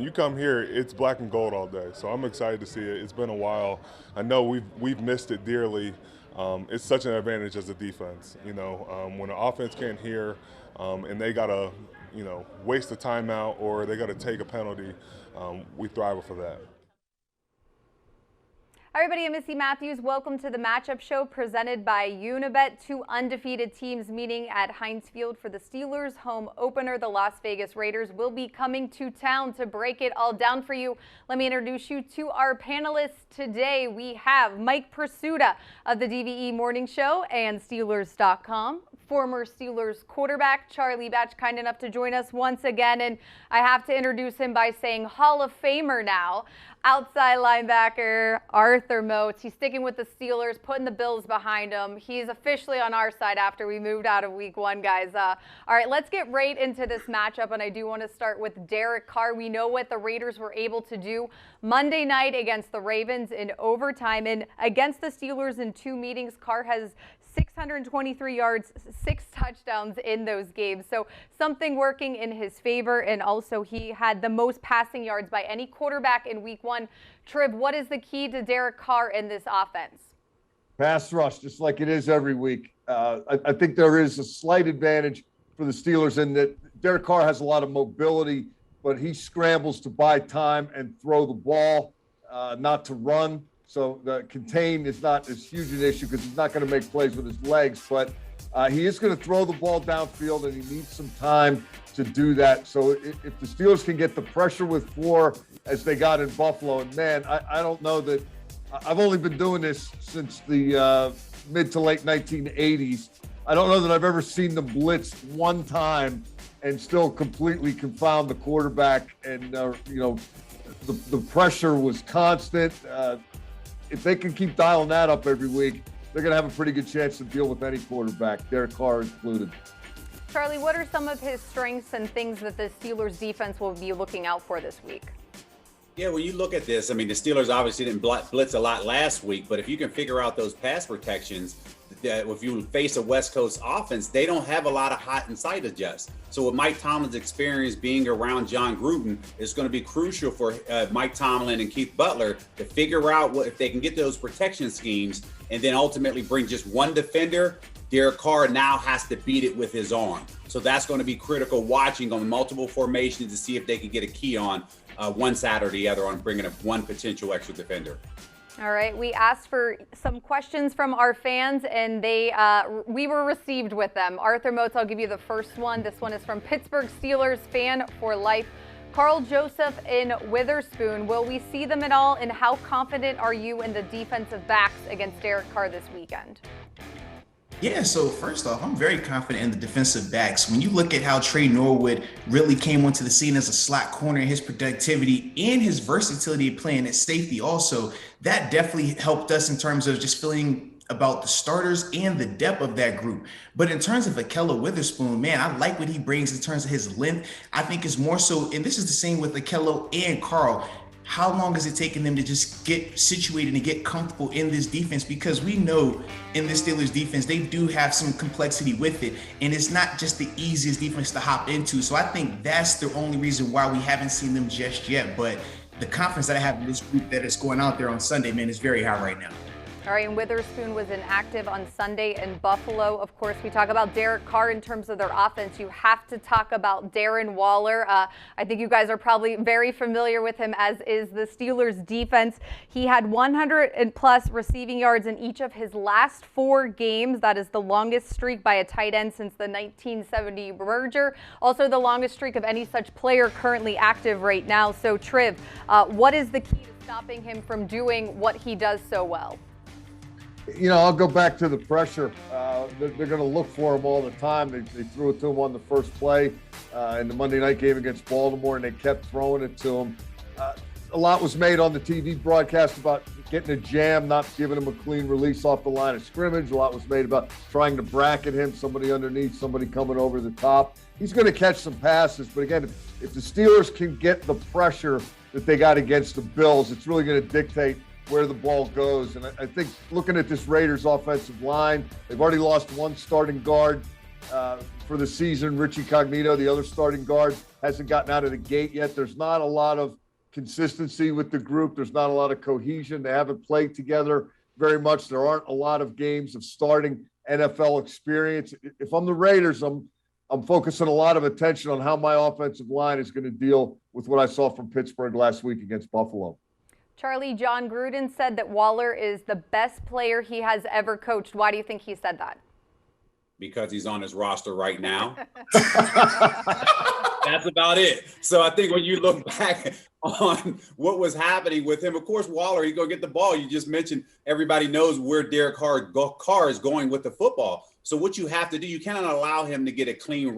you come here, it's black and gold all day. So I'm excited to see it. It's been a while. I know we've missed it dearly. It's such an advantage as a defense. When the offense can't hear and they gotta, waste a timeout or they gotta take a penalty, we thrive for that. Hi everybody, I'm Missi Matthews. Welcome to the Matchup Show presented by Unibet. Two undefeated teams meeting at Heinz Field for the Steelers home opener. The Las Vegas Raiders will be coming to town to break it all down for you. Let me introduce you to our panelists today. We have Mike Prisuta of the DVE Morning Show and Steelers.com. Former Steelers quarterback Charlie Batch, kind enough to join us once again. And I have to introduce him by saying Hall of Famer now. Outside linebacker Arthur Moats. He's sticking with the Steelers, putting the Bills behind him. He's officially on our side after we moved out of week one, guys. All right, let's get right into this matchup, and I do want to start with Derek Carr. We know what the Raiders were able to do Monday night against the Ravens in overtime, and against the Steelers in two meetings, Carr has 623 yards, 6 touchdowns in those games. So something working in his favor, and also he had the most passing yards by any quarterback in week one. Trib, what is the key to Derek Carr in this offense? Pass rush, just like it is every week. I think there is a slight advantage for the Steelers in that Derek Carr has a lot of mobility, but he scrambles to buy time and throw the ball, not to run. So the contain is not as huge an issue because he's not going to make plays with his legs, but he is going to throw the ball downfield, and he needs some time to do that. So if the Steelers can get the pressure with 4 as they got in Buffalo, and man, I don't know that I've only been doing this since the mid to late 1980s. I don't know that I've ever seen them blitz one time and still completely confound the quarterback. And, the pressure was constant. If they can keep dialing that up every week, they're going to have a pretty good chance to deal with any quarterback, Derek Carr included. Charlie, what are some of his strengths and things that the Steelers defense will be looking out for this week? Yeah, when you look at this, I mean, the Steelers obviously didn't blitz a lot last week, but if you can figure out those pass protections, if you face a West Coast offense, they don't have a lot of hot and sight adjusts. So with Mike Tomlin's experience being around John Gruden, it's going to be crucial for Mike Tomlin and Keith Butler to figure out if they can get those protection schemes and then ultimately bring just one defender. Derek Carr now has to beat it with his arm. So that's going to be critical, watching on multiple formations to see if they can get a key on one side or the other on bringing up one potential extra defender. All right, we asked for some questions from our fans, and we were received with them. Arthur Moats, I'll give you the first one. This one is from Pittsburgh Steelers fan for life. Carl Joseph in Witherspoon, will we see them at all, and how confident are you in the defensive backs against Derek Carr this weekend? Yeah, so first off, I'm very confident in the defensive backs. When you look at how Trey Norwood really came onto the scene as a slot corner, his productivity and his versatility playing at safety also, that definitely helped us in terms of just feeling about the starters and the depth of that group. But in terms of Ahkello Witherspoon, man, I like what he brings in terms of his length. I think it's more so, and this is the same with Ahkello and Carl, how long is it taking them to just get situated and get comfortable in this defense? Because we know in the Steelers defense, they do have some complexity with it. And it's not just the easiest defense to hop into. So I think that's the only reason why we haven't seen them just yet. But the confidence that I have in this group that is going out there on Sunday, man, is very high right now. All right, and Witherspoon was inactive on Sunday in Buffalo. Of course, we talk about Derek Carr in terms of their offense. You have to talk about Darren Waller. I think you guys are probably very familiar with him, as is the Steelers defense. He had 100+ receiving yards in each of his last 4 games. That is the longest streak by a tight end since the 1970 merger. Also the longest streak of any such player currently active right now. So, Triv, what is the key to stopping him from doing what he does so well? I'll go back to the pressure. They're going to look for him all the time. They threw it to him on the first play in the Monday night game against Baltimore, and they kept throwing it to him. A lot was made on the TV broadcast about getting a jam, not giving him a clean release off the line of scrimmage. A lot was made about trying to bracket him, somebody underneath, somebody coming over the top. He's going to catch some passes, but again, if the Steelers can get the pressure that they got against the Bills, it's really going to dictate where the ball goes. And I think looking at this Raiders offensive line, they've already lost one starting guard. for the season. Richie Cognito, the other starting guard, hasn't gotten out of the gate yet. There's not a lot of consistency with the group. There's not a lot of cohesion. They haven't played together very much. There aren't a lot of games of starting NFL experience. If I'm the Raiders, I'm focusing a lot of attention on how my offensive line is going to deal with what I saw from Pittsburgh last week against Buffalo. Charlie, John Gruden said that Waller is the best player he has ever coached. Why do you think he said that? Because he's on his roster right now. That's about it. So I think when you look back on what was happening with him, of course, Waller, he's going to get the ball. You just mentioned everybody knows where Derek Carr is going with the football. So what you have to do, you cannot allow him to get a clean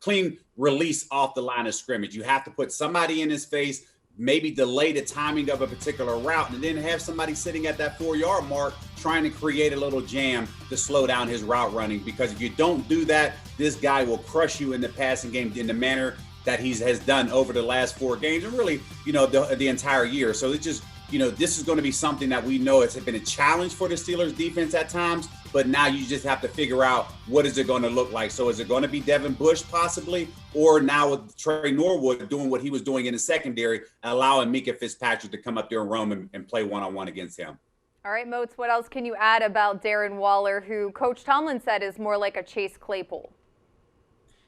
clean release off the line of scrimmage. You have to put somebody in his face, maybe delay the timing of a particular route, and then have somebody sitting at that 4-yard mark trying to create a little jam to slow down his route running. Because if you don't do that, this guy will crush you in the passing game in the manner that he has done over the last 4 games and really, the entire year. So it's just, this is going to be something that we know has been a challenge for the Steelers defense at times, but now you just have to figure out what is it going to look like. So is it going to be Devin Bush possibly, or now with Trey Norwood doing what he was doing in the secondary, allowing Minkah Fitzpatrick to come up there and roam and play one-on-one against him? All right, Moats, what else can you add about Darren Waller, who Coach Tomlin said is more like a Chase Claypool?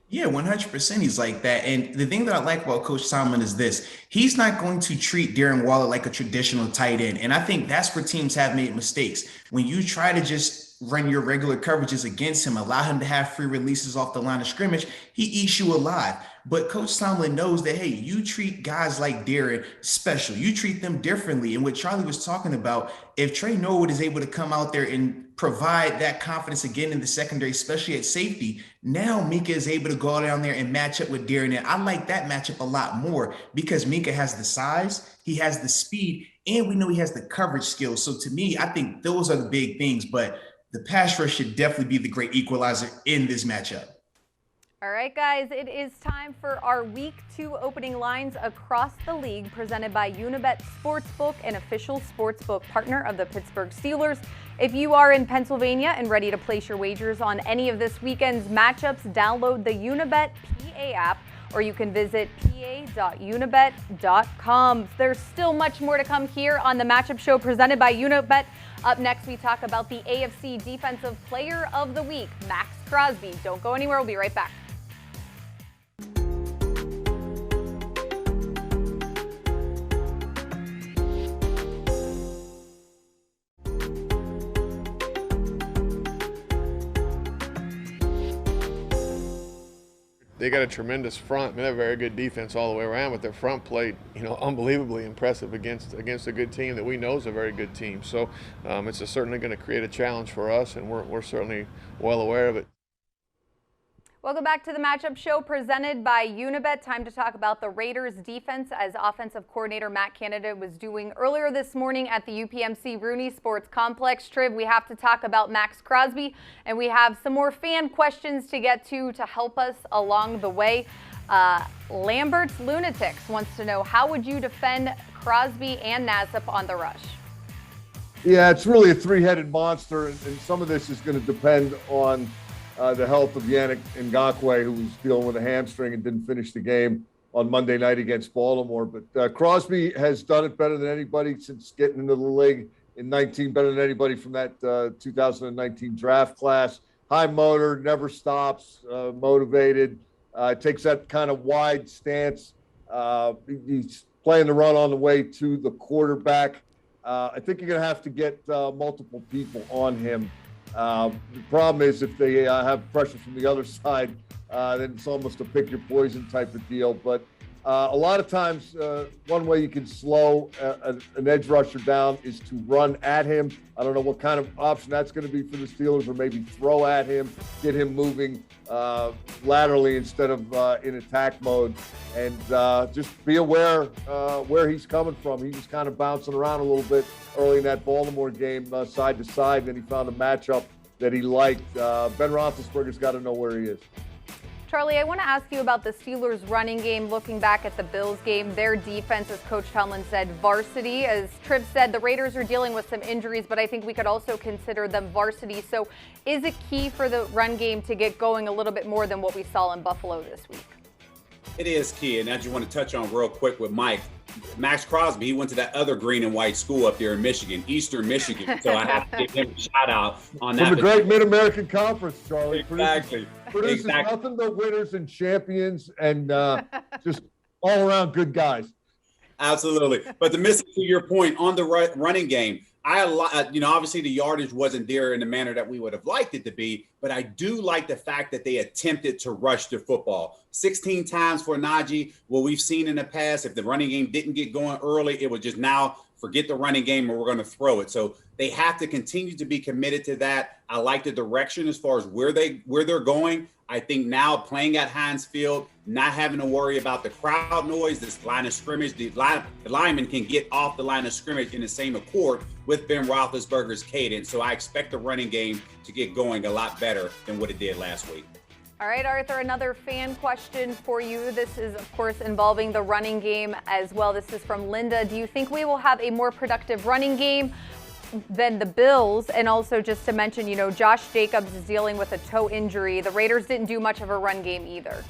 Yeah, 100% he's like that. And the thing that I like about Coach Tomlin is this. He's not going to treat Darren Waller like a traditional tight end. And I think that's where teams have made mistakes. When you try to just run your regular coverages against him, allow him to have free releases off the line of scrimmage, he eats you alive. But Coach Tomlin knows that, hey, you treat guys like Darren special. You treat them differently. And what Charlie was talking about, if Trey Norwood is able to come out there and provide that confidence again in the secondary, especially at safety, now Minkah is able to go down there and match up with Darren. And I like that matchup a lot more because Minkah has the size, he has the speed, and we know he has the coverage skills. So to me, I think those are the big things. But the pass rush should definitely be the great equalizer in this matchup. All right, guys, it is time for our Week 2 opening lines across the league, presented by Unibet Sportsbook, an official sportsbook partner of the Pittsburgh Steelers. If you are in Pennsylvania and ready to place your wagers on any of this weekend's matchups, download the Unibet PA app, or you can visit pa.unibet.com. There's still much more to come here on the Matchup Show presented by Unibet. Up next, we talk about the AFC Defensive Player of the Week, Max Crosby. Don't go anywhere. We'll be right back. They got a tremendous front. I mean, they're a very good defense all the way around, but their front played, unbelievably impressive against a good team that we know is a very good team. So it's certainly going to create a challenge for us, and we're certainly well aware of it. Welcome back to the Matchup Show presented by Unibet. Time to talk about the Raiders defense, as offensive coordinator Matt Canada was doing earlier this morning at the UPMC Rooney Sports Complex. Triv, we have to talk about Max Crosby, and we have some more fan questions to get to help us along the way. Lambert's Lunatics wants to know, how would you defend Crosby and Nassib on the rush? Yeah, it's really a three-headed monster, and some of this is going to depend on the health of Yannick Ngakoue, who was dealing with a hamstring and didn't finish the game on Monday night against Baltimore. But Crosby has done it better than anybody since getting into the league in 19, better than anybody from that 2019 draft class. High motor, never stops, motivated, takes that kind of wide stance. He's playing the run on the way to the quarterback. I think you're going to have to get multiple people on him. The problem is if they have pressure from the other side, then it's almost a pick your poison type of deal. But a lot of times, one way you can slow an edge rusher down is to run at him. I don't know what kind of option that's going to be for the Steelers, or maybe throw at him, get him moving laterally instead of in attack mode. And just be aware where he's coming from. He was kind of bouncing around a little bit early in that Baltimore game, side to side. Then he found a matchup that he liked. Ben Roethlisberger's got to know where he is. Charlie, I want to ask you about the Steelers running game. Looking back at the Bills game, their defense, as Coach Tomlin said, varsity. As Tripp said, the Raiders are dealing with some injuries, but I think we could also consider them varsity. So is it key for the run game to get going a little bit more than what we saw in Buffalo this week? It is key, and as you want to touch on real quick with Mike, Max Crosby, he went to that other green and white school up there in Michigan, Eastern Michigan. So I have to give him a shout out on that. From the great Mid-American Conference, Charlie. Exactly. Produces nothing but winners and champions and just all around good guys. Absolutely. But to your point on the running game, obviously the yardage wasn't there in the manner that we would have liked it to be, but I do like the fact that they attempted to rush the football 16 times for Najee. What we've seen in the past, if the running game didn't get going early, it would just now forget the running game and we're going to throw it. So they have to continue to be committed to that. I like the direction as far as where they're going. I think now playing at Heinz Field, not having to worry about the crowd noise, this line of scrimmage, the lineman can get off the line of scrimmage in the same accord with Ben Roethlisberger's cadence. So I expect the running game to get going a lot better than what it did last week. All right, Arthur, another fan question for you. This is, of course, involving the running game as well. This is from Linda. Do you think we will have a more productive running game than the Bills? And also just to mention, Josh Jacobs is dealing with a toe injury. The Raiders didn't do much of a run game either.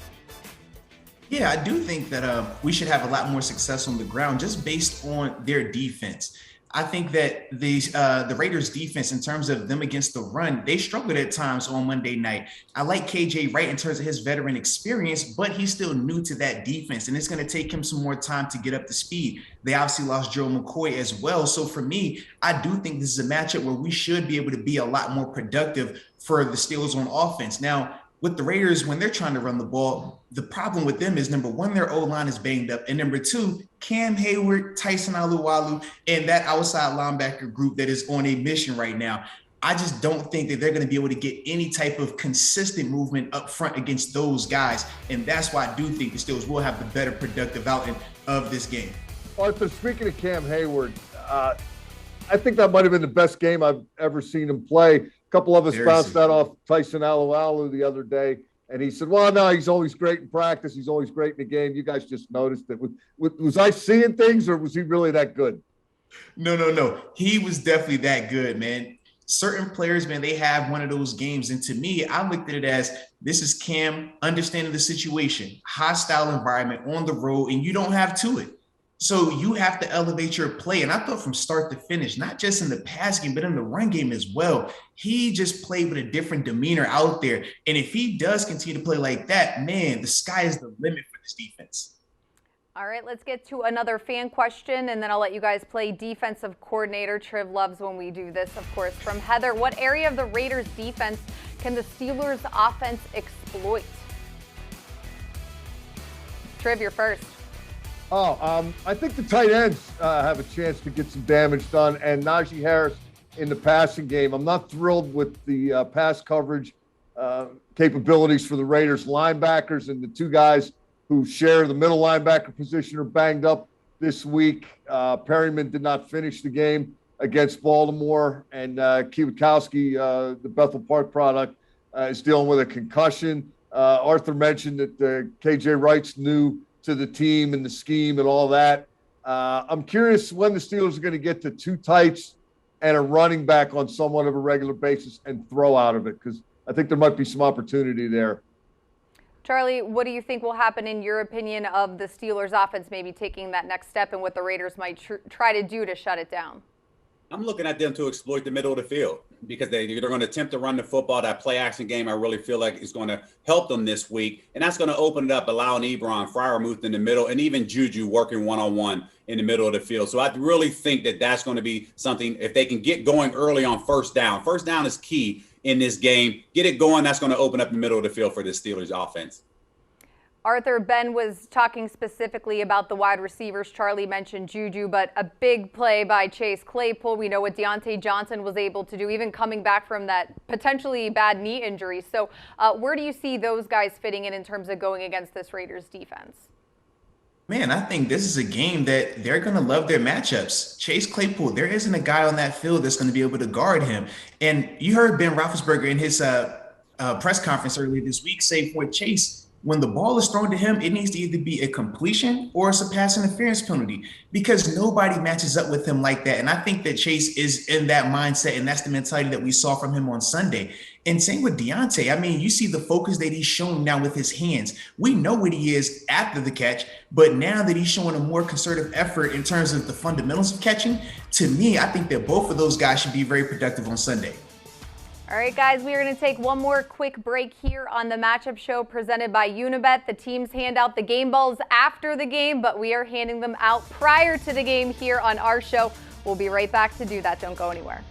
Yeah, I do think that we should have a lot more success on the ground just based on their defense. I think that the Raiders defense, in terms of them against the run, they struggled at times on Monday night. I like KJ Wright in terms of his veteran experience, but he's still new to that defense, and it's going to take him some more time to get up to speed. They obviously lost Joe McCoy as well. So for me, I do think this is a matchup where we should be able to be a lot more productive for the Steelers on offense. Now, with the Raiders, when they're trying to run the ball, the problem with them is, number one, their O-line is banged up. And number two, Cam Hayward, Tyson Alualu, and that outside linebacker group that is on a mission right now. I just don't think that they're going to be able to get any type of consistent movement up front against those guys. And that's why I do think the Steelers will have the better productive outing of this game. Arthur, speaking of Cam Hayward, I think that might have been the best game I've ever seen him play. A couple of us bounced that off Tyson Alualu the other day, and he said, well, no, he's always great in practice. He's always great in the game. You guys just noticed it. Was I seeing things, or was he really that good? No. He was definitely that good, man. Certain players, man, they have one of those games. And to me, I looked at it as, this is Cam understanding the situation, hostile environment on the road, and you don't have to it. So you have to elevate your play. And I thought from start to finish, not just in the pass game, but in the run game as well, he just played with a different demeanor out there. And if he does continue to play like that, man, the sky is the limit for this defense. All right, let's get to another fan question, and then I'll let you guys play defensive coordinator. Triv loves when we do this, of course. From Heather, what area of the Raiders defense can the Steelers offense exploit? Triv, you're first. I think the tight ends have a chance to get some damage done, and Najee Harris in the passing game. I'm not thrilled with the pass coverage capabilities for the Raiders linebackers, and the two guys who share the middle linebacker position are banged up this week. Perryman did not finish the game against Baltimore, and Kwiatkowski, the Bethel Park product, is dealing with a concussion. Arthur mentioned that KJ Wright's new to the team and the scheme and all that. I'm curious when the Steelers are going to get to two tights and a running back on somewhat of a regular basis and throw out of it, because I think there might be some opportunity there. Charlie, what do you think will happen, in your opinion, of the Steelers offense maybe taking that next step and what the Raiders might try to do to shut it down? I'm looking at them to exploit the middle of the field, because they're going to attempt to run the football. That play action game, I really feel like is going to help them this week. And that's going to open it up, allowing Ebron, Freiermuth in the middle, and even Juju working one-on-one in the middle of the field. So I really think that that's going to be something, if they can get going early on first down. First down is key in this game. Get it going. That's going to open up the middle of the field for the Steelers offense. Arthur, Ben was talking specifically about the wide receivers. Charlie mentioned Juju, but a big play by Chase Claypool. We know what Deontay Johnson was able to do, even coming back from that potentially bad knee injury. So where do you see those guys fitting in terms of going against this Raiders defense? Man, I think this is a game that they're going to love their matchups. Chase Claypool, there isn't a guy on that field that's going to be able to guard him. And you heard Ben Roethlisberger in his press conference earlier this week say for Chase, when the ball is thrown to him, it needs to either be a completion or it's a pass interference penalty, because nobody matches up with him like that. And I think that Chase is in that mindset, and that's the mentality that we saw from him on Sunday. And same with Deontay. I mean, you see the focus that he's shown now with his hands. We know what he is after the catch, but now that he's showing a more concerted effort in terms of the fundamentals of catching, to me, I think that both of those guys should be very productive on Sunday. All right, guys, we are going to take one more quick break here on the Matchup Show presented by Unibet. The teams hand out the game balls after the game, but we are handing them out prior to the game here on our show. We'll be right back to do that. Don't go anywhere.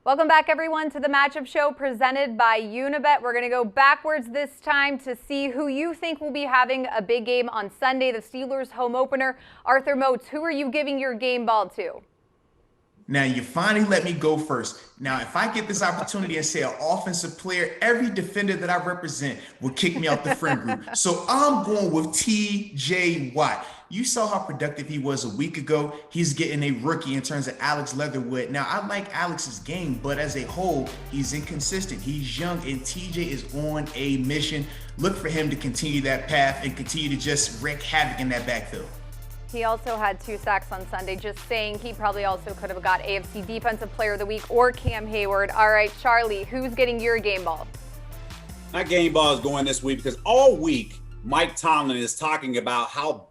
Welcome back, everyone, to the Matchup Show presented by Unibet. We're going to go backwards this time to see who you think will be having a big game on Sunday, the Steelers home opener. Arthur Moats, who are you giving your game ball to? Now, you finally let me go first. Now, if I get this opportunity and say an offensive player, every defender that I represent will kick me out the friend group. So I'm going with T.J. Watt. You saw how productive he was a week ago. He's getting a rookie in terms of Alex Leatherwood. Now, I like Alex's game, but as a whole, he's inconsistent. He's young, and TJ is on a mission. Look for him to continue that path and continue to just wreak havoc in that backfield. He also had 2 sacks on Sunday. Just saying, he probably also could have got AFC Defensive Player of the Week or Cam Hayward. All right, Charlie, who's getting your game ball? My game ball is going this week because all week Mike Tomlin is talking about how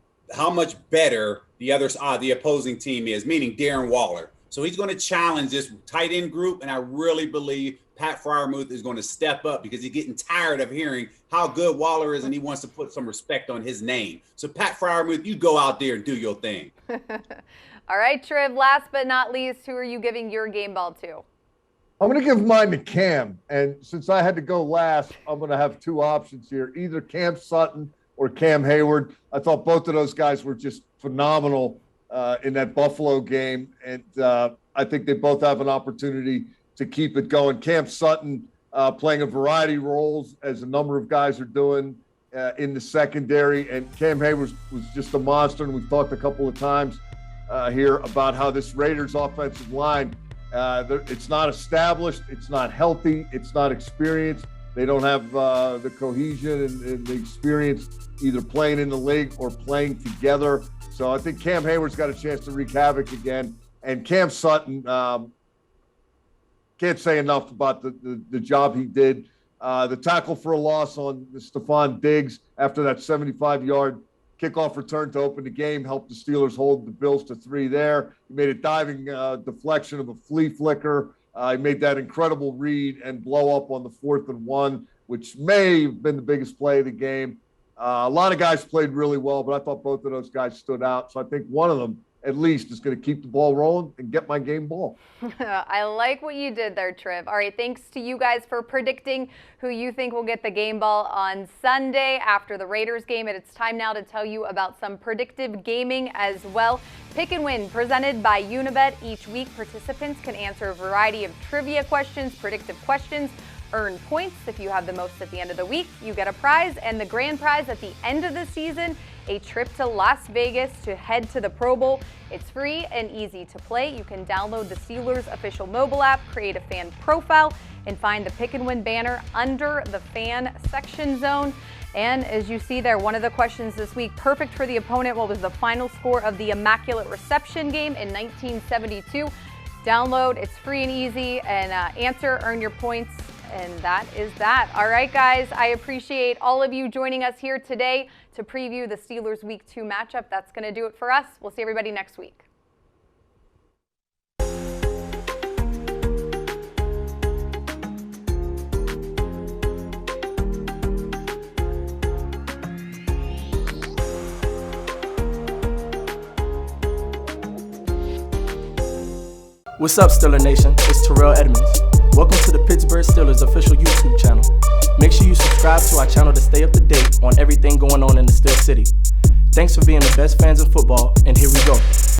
much better the opposing team is, meaning Darren Waller. So he's going to challenge this tight end group, and I really believe Pat Freiermuth is going to step up because he's getting tired of hearing how good Waller is, and he wants to put some respect on his name. So Pat Freiermuth, you go out there and do your thing. All right, Triv, last but not least, who are you giving your game ball to? I'm going to give mine to Cam. And since I had to go last, I'm going to have 2 options here, either Cam Sutton or Cam Hayward. I thought both of those guys were just phenomenal in that Buffalo game. And I think they both have an opportunity to keep it going. Cam Sutton playing a variety of roles, as a number of guys are doing in the secondary. And Cam Hayward was just a monster. And we've talked a couple of times here about how this Raiders offensive line, it's not established, it's not healthy, it's not experienced. They don't have the cohesion and the experience either playing in the league or playing together. So I think Cam Hayward's got a chance to wreak havoc again. And Cam Sutton, can't say enough about the job he did. The tackle for a loss on Stephon Diggs after that 75-yard kickoff return to open the game helped the Steelers hold the Bills to 3 there. He made a diving deflection of a flea flicker. He made that incredible read and blow up on the 4th and 1, which may have been the biggest play of the game. A lot of guys played really well, but I thought both of those guys stood out. So I think one of them, at least, is going to keep the ball rolling and get my game ball. I like what you did there, Triv. All right, thanks to you guys for predicting who you think will get the game ball on Sunday after the Raiders game. And it's time now to tell you about some predictive gaming as well. Pick and Win, presented by Unibet. Each week, participants can answer a variety of trivia questions, predictive questions, earn points. If you have the most at the end of the week, you get a prize. And the grand prize at the end of the season, a trip to Las Vegas to head to the Pro Bowl. It's free and easy to play. You can download the Steelers official mobile app, create a fan profile, and find the Pick and Win banner under the fan section zone. And as you see there, one of the questions this week, perfect for the opponent. What was the final score of the Immaculate Reception game in 1972? Download, it's free and easy, and answer, earn your points. And that is that. All right, guys, I appreciate all of you joining us here today to preview the Steelers Week 2 matchup. That's going to do it for us. We'll see everybody next week. What's up, Steeler Nation? It's Terrell Edmonds. Welcome to the Pittsburgh Steelers official YouTube channel. Make sure you subscribe to our channel to stay up to date on everything going on in the Steel City. Thanks for being the best fans of football, and here we go.